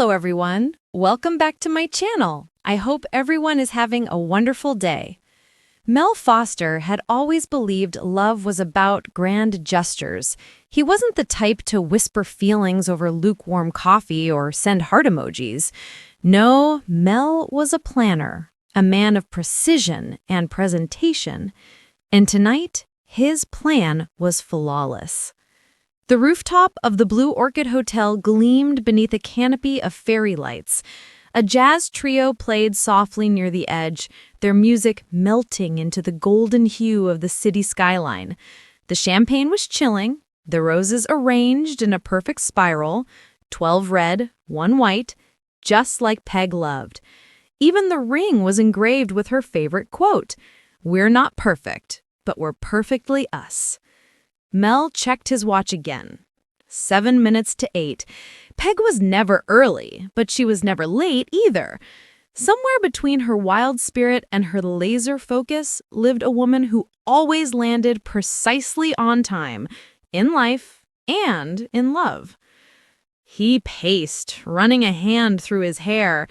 Hello, everyone. Welcome back to my channel. I hope everyone is having a wonderful day. Mel Foster had always believed love was about grand gestures. He wasn't the type to whisper feelings over lukewarm coffee or send heart emojis. No, Mel was a planner, a man of precision and presentation. And tonight, his plan was flawless. The rooftop of the Blue Orchid Hotel gleamed beneath a canopy of fairy lights. A jazz trio played softly near the edge, their music melting into the golden hue of the city skyline. The champagne was chilling, the roses arranged in a perfect spiral, 12 red, 1 white, just like Peg loved. Even the ring was engraved with her favorite quote, "We're not perfect, but we're perfectly us." Mel checked his watch again. 7 minutes to 8. Peg was never early, but she was never late either. Somewhere between her wild spirit and her laser focus lived a woman who always landed precisely on time, in life and in love. He paced, running a hand through his hair.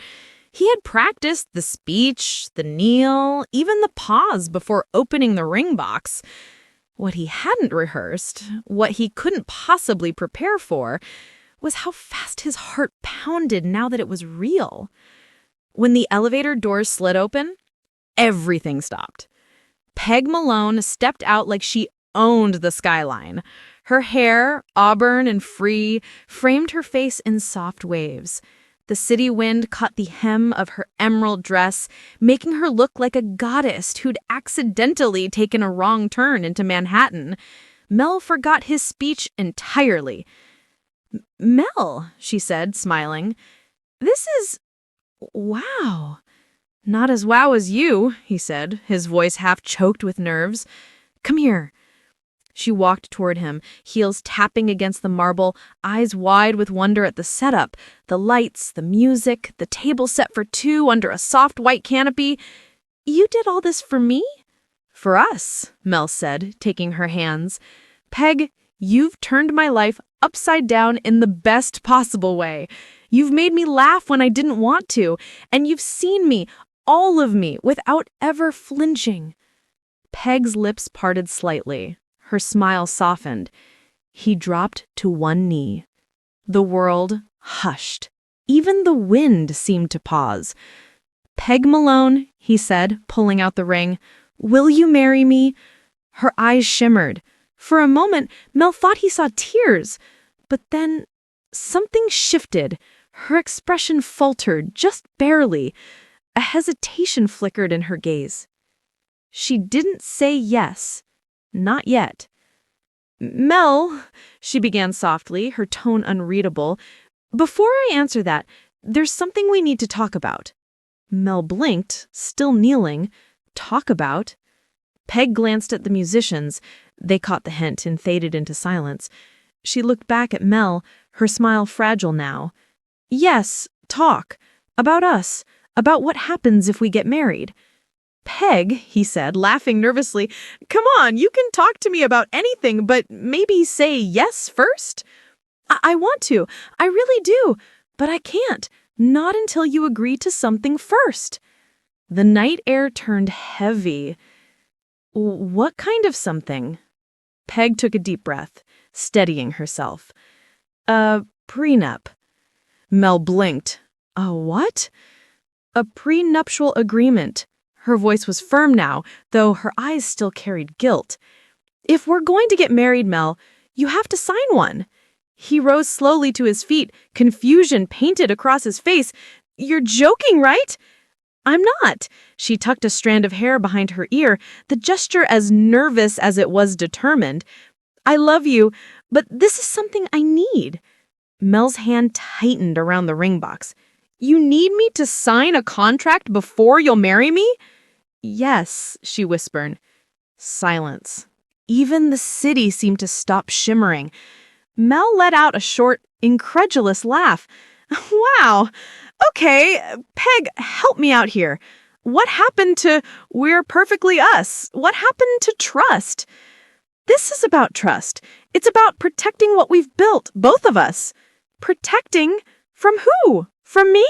He had practiced the speech, the kneel, even the pause before opening the ring box. What he hadn't rehearsed, what he couldn't possibly prepare for, was how fast his heart pounded now that it was real. When the elevator doors slid open, everything stopped. Peg Malone stepped out like she owned the skyline. Her hair, auburn and free, framed her face in soft waves. The city wind caught the hem of her emerald dress, making her look like a goddess who'd accidentally taken a wrong turn into Manhattan. Mel forgot his speech entirely. "Mel," she said, smiling, "this is... wow." "Not as wow as you," he said, his voice half choked with nerves. "Come here." She walked toward him, heels tapping against the marble, eyes wide with wonder at the setup, the lights, the music, the table set for 2 under a soft white canopy. "You did all this for me?" "For us," Mel said, taking her hands. "Peg, you've turned my life upside down in the best possible way. You've made me laugh when I didn't want to, and you've seen me, all of me, without ever flinching." Peg's lips parted slightly. Her smile softened. He dropped to one knee. The world hushed. Even the wind seemed to pause. "Peg Malone," he said, pulling out the ring, "will you marry me?" Her eyes shimmered. For a moment, Mel thought he saw tears. But then something shifted. Her expression faltered, just barely. A hesitation flickered in her gaze. She didn't say yes. Not yet. "Mel," she began softly, her tone unreadable, "before I answer that, there's something we need to talk about." Mel blinked, still kneeling. Talk about? Peg glanced at the musicians. They caught the hint and faded into silence. She looked back at Mel, her smile fragile now. "Yes, talk. About us. About what happens if we get married." "Peg," he said, laughing nervously, "come on, you can talk to me about anything, but maybe say yes first?" I want to. I really do. But I can't. Not until you agree to something first." The night air turned heavy. "What kind of something?" Peg took a deep breath, steadying herself. "A prenup." Mel blinked. "A what?" "A prenuptial agreement." Her voice was firm now, though her eyes still carried guilt. "If we're going to get married, Mel, you have to sign one." He rose slowly to his feet, confusion painted across his face. "You're joking, right?" "I'm not." She tucked a strand of hair behind her ear, the gesture as nervous as it was determined. "I love you, but this is something I need." Mel's hand tightened around the ring box. "You need me to sign a contract before you'll marry me?" "Yes," she whispered. Silence. Even the city seemed to stop shimmering. Mel let out a short, incredulous laugh. "Wow. Okay, Peg, help me out here. What happened to 'we're perfectly us'? What happened to trust?" "This is about trust. It's about protecting what we've built, both of us." "Protecting? From who? From me?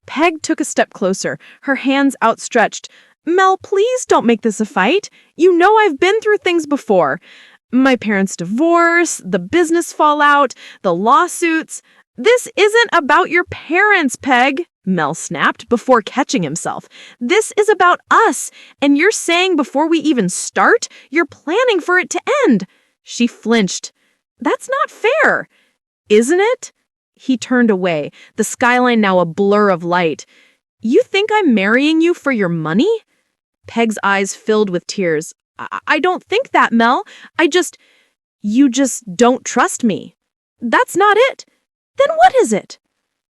Peg took a step closer, her hands outstretched. Mel, please don't make this a fight. You know I've been through things before. My parents' divorce, the business fallout, the lawsuits. This isn't about your parents, Peg, Mel snapped before catching himself. This is about us, and you're saying before we even start, you're planning for it to end. She flinched. That's not fair. Isn't it? He turned away, the skyline now a blur of light. You think I'm marrying you for your money? Peg's eyes filled with tears. I don't think that, Mel. You just don't trust me. That's not it. Then what is it?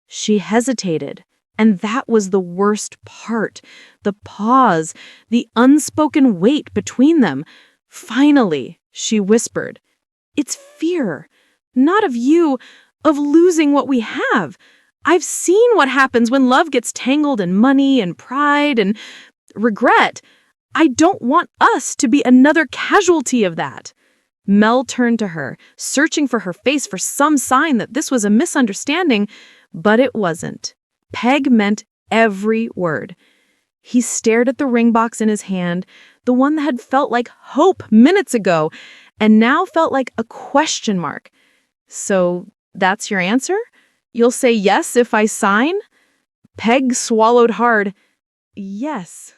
She hesitated, and that was the worst part. The pause, the unspoken weight between them. Finally, she whispered, It's fear, not of you, of losing what we have. I've seen what happens when love gets tangled in money and pride and regret. I don't want us to be another casualty of that. Mel turned to her, searching for her face for some sign that this was a misunderstanding, but it wasn't. Peg meant every word. He stared at the ring box in his hand, the one that had felt like hope minutes ago, and now felt like a question mark. So that's your answer? You'll say yes if I sign? Peg swallowed hard. Yes.